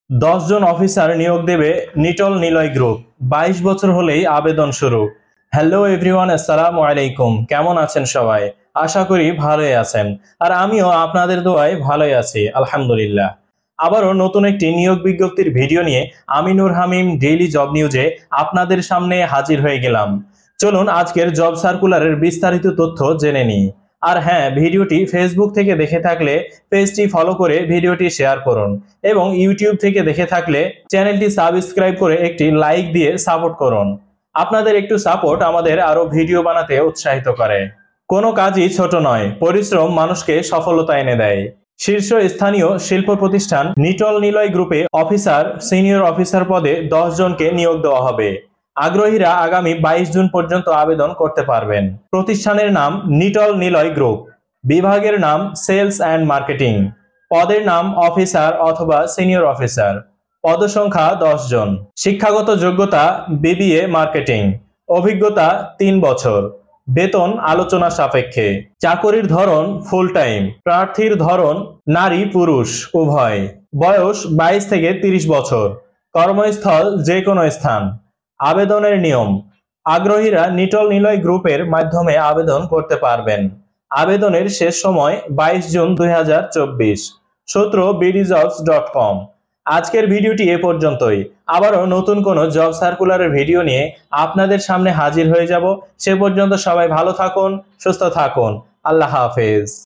10 জন officer নিয়োগ দেবে Nitol Niloy group. 22 বছর হলেই আবেদন শুরু। হ্যালো এভরিওয়ান, আসসালামু আলাইকুম। কেমন আছেন সবাই? আশা করি ভালোই আছেন। আর আমিও আপনাদের দোয়ায় ভালোই আছি, আলহামদুলিল্লাহ। আবারও নতুন একটি নিয়োগ বিজ্ঞপ্তির ভিডিও নিয়ে আমি নূর হামিম ডেইলি জব নিউজে আপনাদের সামনে হাজির হয়ে গেলাম। চলুন আজকের জব সার্কুলারের বিস্তারিত তথ্য জেনে নিই। আর হ্যাঁ, ভিডিওটি ফেসবুক থেকে দেখে থাকলে পেজটি ফলো করে ভিডিওটি শেয়ার করুন এবং ইউটিউব থেকে দেখে থাকলে চ্যানেলটি সাবস্ক্রাইব করে একটি লাইক দিয়ে সাপোর্ট করুন। আপনাদের একটু সাপোর্ট আমাদের আরো ভিডিও বানাতে উৎসাহিত করে। কোনো কাজই ছোট নয়, পরিশ্রম মানুষকে সফলতা এনে দেয়। শীর্ষ স্থানীয় শিল্প প্রতিষ্ঠান নিটল নিলয় গ্রুপে অফিসার, সিনিয়র অফিসার পদে 10 জনকে নিয়োগ দেওয়া হবে। আগ্রহীরা আগামী 22 জুন পর্যন্ত আবেদন করতে পারবেন। প্রতিষ্ঠানের নাম নিটল নিলয় গ্রুপ, বিভাগের নাম সেলস অ্যান্ড মার্কেটিং, পদের নাম অফিসার অথবা সিনিয়র অফিসার, পদসংখ্যা 10 জন। শিক্ষাগত যোগ্যতা বিবিএ মার্কেটিং, অভিজ্ঞতা 3 বছর, বেতন আলোচনা সাপেক্ষে। চাকরির ধরন ফুল টাইম, প্রার্থীর ধরন নারী পুরুষ উভয়, বয়স 22 থেকে 30 বছর, কর্মস্থল যে কোনো স্থান। আবেদনের নিয়ম, আগ্রহীরা নিটল নিলয় গ্রুপের মাধ্যমে আবেদন করতে পারবেন। আবেদনের শেষ সময় 22 জুন 2024। সূত্র bdjobs.com। আজকের ভিডিওটি এ পর্যন্তই। আবারও নতুন কোনো জব সার্কুলারের ভিডিও নিয়ে আপনাদের সামনে হাজির হয়ে যাব। সে পর্যন্ত সবাই ভালো থাকুন, সুস্থ থাকুন। আল্লাহ হাফেজ।